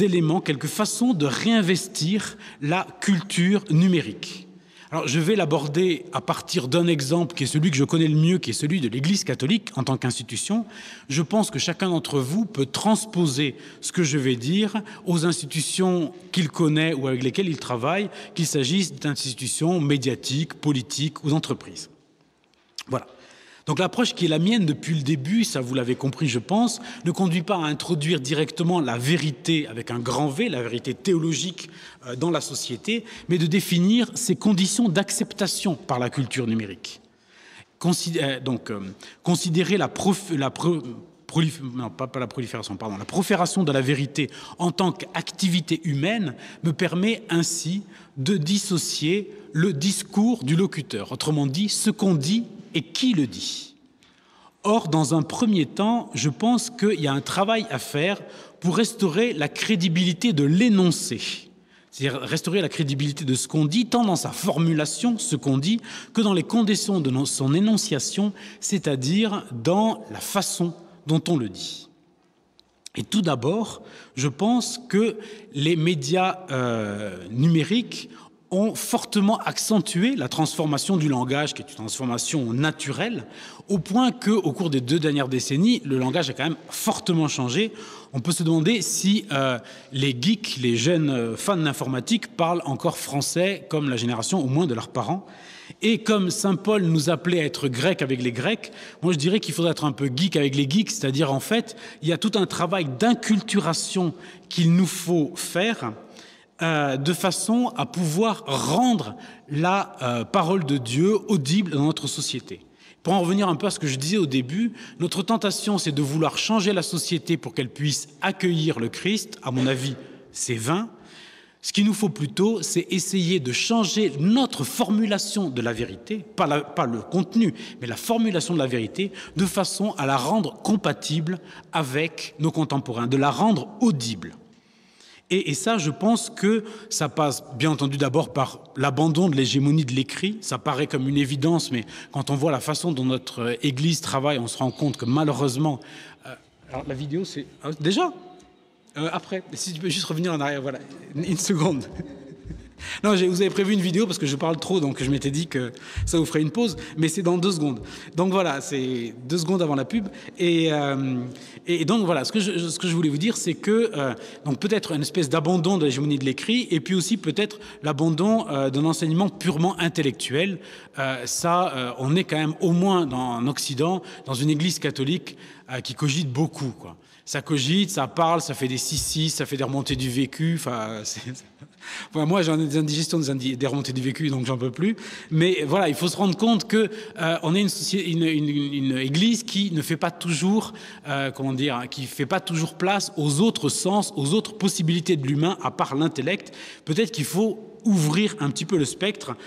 éléments, quelques façons de réinvestir la culture numérique. Alors, je vais l'aborder à partir d'un exemple qui est celui que je connais le mieux, qui est celui de l'Église catholique en tant qu'institution. Je pense que chacun d'entre vous peut transposer ce que je vais dire aux institutions qu'il connaît ou avec lesquelles il travaille, qu'il s'agisse d'institutions médiatiques, politiques ou d'entreprises. Voilà. Donc l'approche qui est la mienne depuis le début, ça vous l'avez compris je pense, ne conduit pas à introduire directement la vérité avec un grand V, la vérité théologique dans la société, mais de définir ses conditions d'acceptation par la culture numérique. Considérer la profération de la vérité en tant qu'activité humaine me permet ainsi de dissocier le discours du locuteur, autrement dit, ce qu'on dit et qui le dit. Or, dans un premier temps, je pense qu'il y a un travail à faire pour restaurer la crédibilité de l'énoncé, c'est-à-dire restaurer la crédibilité de ce qu'on dit, tant dans sa formulation, ce qu'on dit, que dans les conditions de son énonciation, c'est-à-dire dans la façon dont on le dit. Et tout d'abord, je pense que les médias numériques ont fortement accentué la transformation du langage, qui est une transformation naturelle, au point qu'au cours des 2 dernières décennies, le langage a quand même fortement changé. On peut se demander si les geeks, les jeunes fans d'informatique, parlent encore français comme la génération au moins de leurs parents. Et comme saint Paul nous appelait à être grecs avec les Grecs, moi je dirais qu'il faudrait être un peu geek avec les geeks, c'est-à-dire en fait, il y a tout un travail d'inculturation qu'il nous faut faire de façon à pouvoir rendre la parole de Dieu audible dans notre société. Pour en revenir un peu à ce que je disais au début, notre tentation, c'est de vouloir changer la société pour qu'elle puisse accueillir le Christ. À mon avis, c'est vain. Ce qu'il nous faut plutôt, c'est essayer de changer notre formulation de la vérité, pas le contenu, mais la formulation de la vérité, de façon à la rendre compatible avec nos contemporains, de la rendre audible. Et ça, je pense que ça passe bien entendu d'abord par l'abandon de l'hégémonie de l'écrit. Ça paraît comme une évidence, mais quand on voit la façon dont notre Église travaille, on se rend compte que malheureusement... alors la vidéo, c'est... déjà après, si tu peux juste revenir en arrière, voilà, une seconde. Non, vous avez prévu une vidéo parce que je parle trop, donc je m'étais dit que ça vous ferait une pause, mais c'est dans 2 secondes. Donc voilà, c'est 2 secondes avant la pub. Et donc voilà, ce que je voulais vous dire, c'est que donc peut-être une espèce d'abandon de l'hégémonie de l'écrit, et puis aussi peut-être l'abandon d'un enseignement purement intellectuel. On est quand même au moins en Occident, dans une Église catholique qui cogite beaucoup, quoi. Ça cogite, ça parle, ça fait des 6-6, ça fait des remontées du vécu. Enfin, moi, j'en ai des indigestions, des remontées du vécu, donc j'en peux plus. Mais voilà, il faut se rendre compte que on est une Église qui ne fait pas toujours, qui fait pas toujours place aux autres sens, aux autres possibilités de l'humain à part l'intellect. Peut-être qu'il faut ouvrir un petit peu le spectre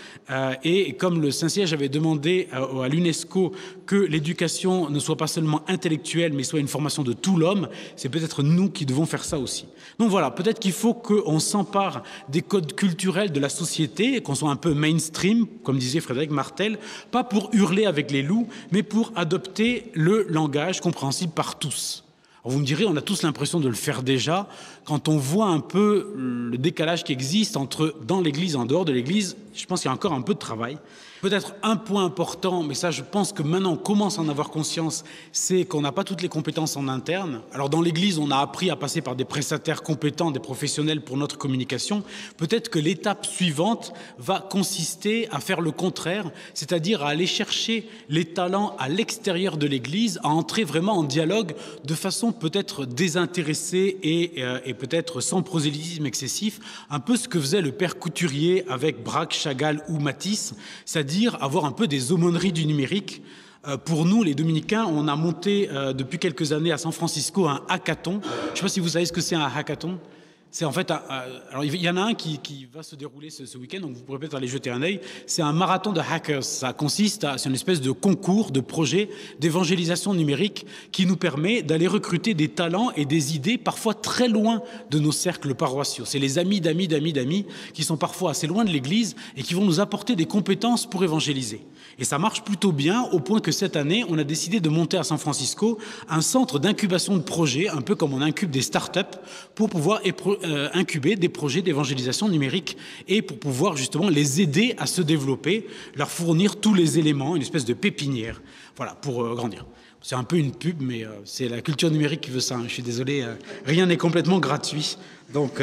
et comme le Saint-Siège avait demandé à l'UNESCO que l'éducation ne soit pas seulement intellectuelle mais soit une formation de tout l'homme, c'est peut-être nous qui devons faire ça aussi. Donc voilà, peut-être qu'il faut qu'on s'empare des codes culturels de la société, qu'on soit un peu mainstream, comme disait Frédéric Martel, pas pour hurler avec les loups, mais pour adopter le langage compréhensible par tous. Alors vous me direz, on a tous l'impression de le faire déjà. Quand on voit un peu le décalage qui existe entre dans l'Église et en dehors de l'Église, je pense qu'il y a encore un peu de travail. Peut-être un point important, mais ça je pense que maintenant on commence à en avoir conscience, c'est qu'on n'a pas toutes les compétences en interne. Alors dans l'Église, on a appris à passer par des prestataires compétents, des professionnels pour notre communication. Peut-être que l'étape suivante va consister à faire le contraire, c'est-à-dire à aller chercher les talents à l'extérieur de l'Église, à entrer vraiment en dialogue de façon peut-être désintéressée et peut-être sans prosélytisme excessif, un peu ce que faisait le père Couturier avec Braque, Chagall ou Matisse, c'est-à-dire avoir un peu des aumôneries du numérique. Pour nous, les dominicains, on a monté depuis quelques années à San Francisco un hackathon. Je ne sais pas si vous savez ce que c'est un hackathon. C'est en fait, alors il y en a un qui va se dérouler ce week-end, donc vous pourrez peut-être aller jeter un œil. C'est un marathon de hackers. Ça consiste c'est une espèce de concours, de projet d'évangélisation numérique qui nous permet d'aller recruter des talents et des idées parfois très loin de nos cercles paroissiaux. C'est les amis d'amis d'amis d'amis qui sont parfois assez loin de l'Église et qui vont nous apporter des compétences pour évangéliser. Et ça marche plutôt bien au point que cette année, on a décidé de monter à San Francisco un centre d'incubation de projets, un peu comme on incube des startups, pour pouvoir incuber des projets d'évangélisation numérique et pour pouvoir justement les aider à se développer, leur fournir tous les éléments, une espèce de pépinière, voilà, pour grandir. C'est un peu une pub, mais c'est la culture numérique qui veut ça. Je suis désolé, rien n'est complètement gratuit. Donc,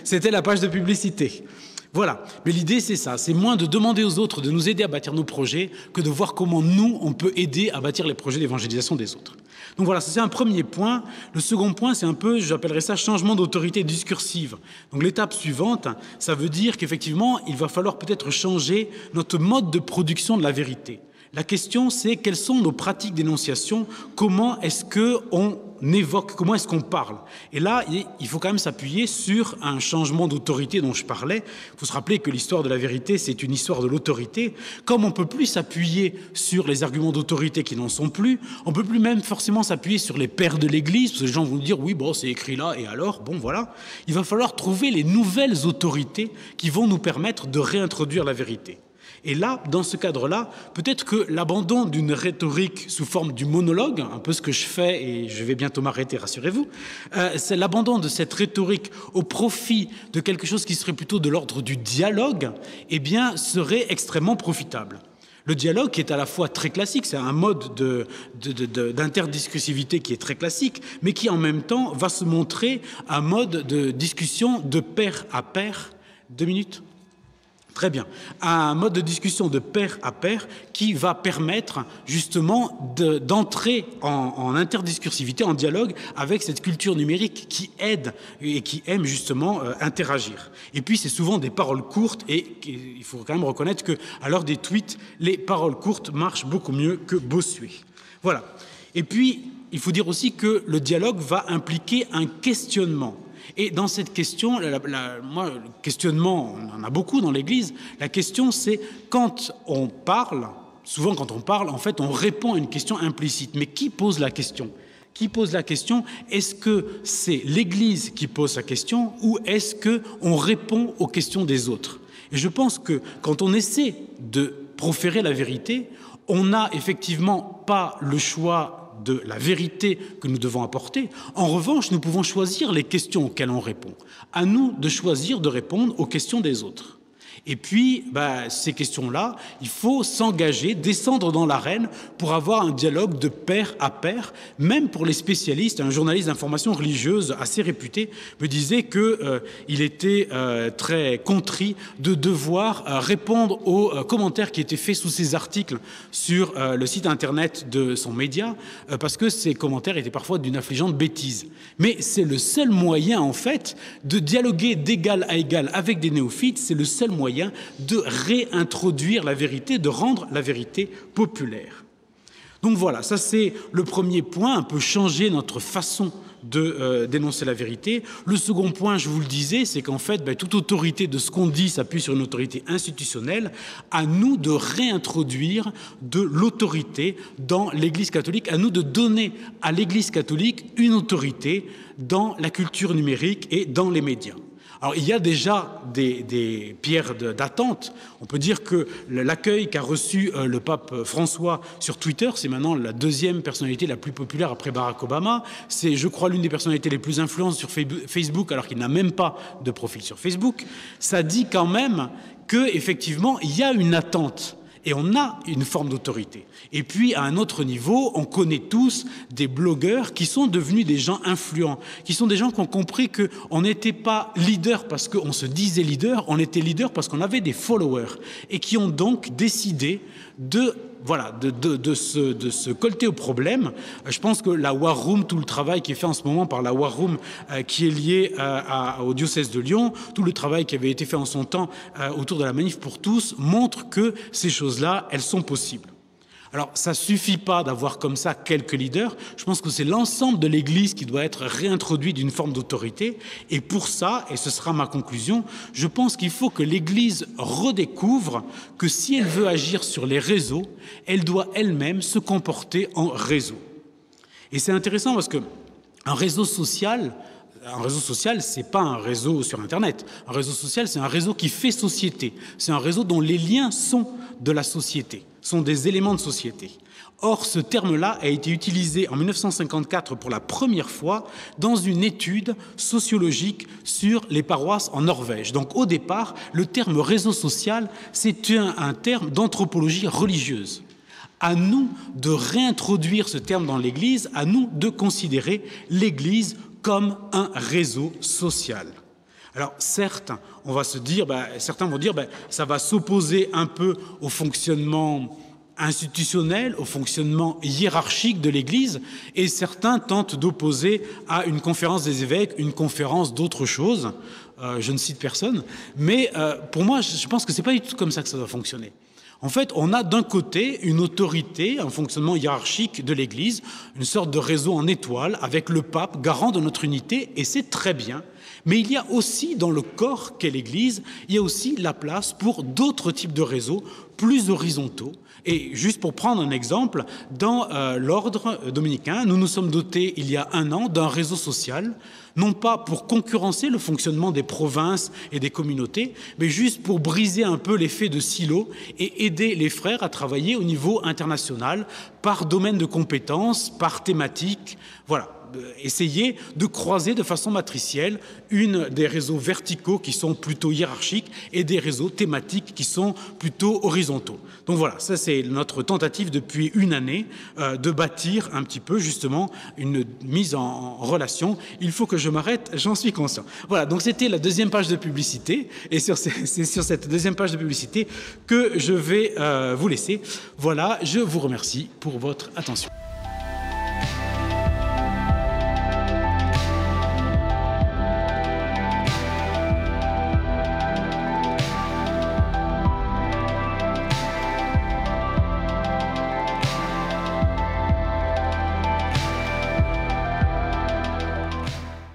c'était la page de publicité. Voilà, mais l'idée c'est ça, c'est moins de demander aux autres de nous aider à bâtir nos projets que de voir comment nous, on peut aider à bâtir les projets d'évangélisation des autres. Donc voilà, ça c'est un premier point. Le second point, c'est un peu, j'appellerais ça changement d'autorité discursive. Donc l'étape suivante, ça veut dire qu'effectivement, il va falloir peut-être changer notre mode de production de la vérité. La question, c'est quelles sont nos pratiques d'énonciation, comment est-ce qu'on évoque, comment est-ce qu'on parle. Et là, il faut quand même s'appuyer sur un changement d'autorité dont je parlais. Il faut se rappeler que l'histoire de la vérité, c'est une histoire de l'autorité. Comme on ne peut plus s'appuyer sur les arguments d'autorité qui n'en sont plus, on ne peut plus même forcément s'appuyer sur les pères de l'Église, parce que les gens vont dire, oui, bon, c'est écrit là, et alors, bon, voilà. Il va falloir trouver les nouvelles autorités qui vont nous permettre de réintroduire la vérité. Et là, dans ce cadre-là, peut-être que l'abandon d'une rhétorique sous forme du monologue, un peu ce que je fais, et je vais bientôt m'arrêter, rassurez-vous, c'est l'abandon de cette rhétorique au profit de quelque chose qui serait plutôt de l'ordre du dialogue, eh bien, serait extrêmement profitable. Le dialogue qui est à la fois très classique, c'est un mode d'interdiscursivité qui est très classique, mais qui en même temps va se montrer un mode de discussion de pair à pair. 2 minutes ? Très bien. Un mode de discussion de pair à pair qui va permettre justement d'entrer en interdiscursivité, en dialogue avec cette culture numérique qui aide et qui aime justement interagir. Et puis c'est souvent des paroles courtes et il faut quand même reconnaître qu'à l'heure des tweets, les paroles courtes marchent beaucoup mieux que Bossuet. Voilà. Et puis il faut dire aussi que le dialogue va impliquer un questionnement. Et dans cette question, moi, le questionnement, on en a beaucoup dans l'Église, la question c'est quand on parle, souvent quand on parle, en fait on répond à une question implicite. Mais qui pose la question ? Qui pose la question ? Est-ce que c'est l'Église qui pose sa question ou est-ce qu'on répond aux questions des autres ? Et je pense que quand on essaie de proférer la vérité, on n'a effectivement pas le choix de la vérité que nous devons apporter. En revanche, nous pouvons choisir les questions auxquelles on répond. À nous de choisir de répondre aux questions des autres. Et puis, ces questions-là, il faut s'engager, descendre dans l'arène pour avoir un dialogue de pair à pair, même pour les spécialistes. Un journaliste d'information religieuse assez réputé me disait qu'il était très contrit de devoir répondre aux commentaires qui étaient faits sous ses articles sur le site internet de son média, parce que ces commentaires étaient parfois d'une affligeante bêtise. Mais c'est le seul moyen, en fait, de dialoguer d'égal à égal avec des néophytes, c'est le seul moyen de réintroduire la vérité, de rendre la vérité populaire. Donc voilà, ça c'est le premier point, un peu changer notre façon de dénoncer la vérité. Le second point, je vous le disais, c'est qu'en fait, toute autorité de ce qu'on dit s'appuie sur une autorité institutionnelle. À nous de réintroduire de l'autorité dans l'Église catholique, à nous de donner à l'Église catholique une autorité dans la culture numérique et dans les médias. Alors, il y a déjà des pierres d'attente. On peut dire que l'accueil qu'a reçu le pape François sur Twitter, c'est maintenant la deuxième personnalité la plus populaire après Barack Obama. C'est, je crois, l'une des personnalités les plus influentes sur Facebook, alors qu'il n'a même pas de profil sur Facebook. Ça dit quand même qu'effectivement, il y a une attente. Et on a une forme d'autorité. Et puis, à un autre niveau, on connaît tous des blogueurs qui sont devenus des gens influents, qui sont des gens qui ont compris qu'on n'était pas leader parce qu'on se disait leader, on était leader parce qu'on avait des followers et qui ont donc décidé de se colter au problème. Je pense que la War Room, tout le travail qui est fait en ce moment par la War Room qui est lié au diocèse de Lyon, tout le travail qui avait été fait en son temps autour de la manif pour tous, montre que ces choses-là, elles sont possibles. Alors, ça ne suffit pas d'avoir comme ça quelques leaders. Je pense que c'est l'ensemble de l'Église qui doit être réintroduit d'une forme d'autorité. Et pour ça, et ce sera ma conclusion, je pense qu'il faut que l'Église redécouvre que si elle veut agir sur les réseaux, elle doit elle-même se comporter en réseau. Et c'est intéressant parce qu'un réseau social, ce n'est pas un réseau sur Internet. Un réseau social, c'est un réseau qui fait société. C'est un réseau dont les liens sont de la société, sont des éléments de société. Or, ce terme-là a été utilisé en 1954 pour la première fois dans une étude sociologique sur les paroisses en Norvège. Donc, au départ, le terme réseau social, c'est un terme d'anthropologie religieuse. À nous de réintroduire ce terme dans l'Église, à nous de considérer l'Église comme un réseau social. Alors certes, on va se dire, certains vont dire, ça va s'opposer un peu au fonctionnement institutionnel, au fonctionnement hiérarchique de l'Église, et certains tentent d'opposer à une conférence des évêques une conférence d'autre chose. Je ne cite personne, mais pour moi, je pense que ce n'est pas du tout comme ça que ça doit fonctionner. En fait, on a d'un côté une autorité, un fonctionnement hiérarchique de l'Église, une sorte de réseau en étoile avec le pape, garant de notre unité, et c'est très bien. Mais il y a aussi dans le corps qu'est l'Église, il y a aussi la place pour d'autres types de réseaux plus horizontaux. Et juste pour prendre un exemple, dans l'ordre dominicain, nous nous sommes dotés il y a 1 an d'un réseau social, non pas pour concurrencer le fonctionnement des provinces et des communautés, mais juste pour briser un peu l'effet de silo et aider les frères à travailler au niveau international par domaine de compétences, par thématique, voilà. Essayer de croiser de façon matricielle des réseaux verticaux qui sont plutôt hiérarchiques et des réseaux thématiques qui sont plutôt horizontaux. Donc voilà, ça c'est notre tentative depuis 1 année de bâtir un petit peu justement une mise en relation. Il faut que je m'arrête, j'en suis conscient. Voilà, donc c'était la 2e page de publicité et c'est sur cette 2e page de publicité que je vais vous laisser. Voilà, je vous remercie pour votre attention.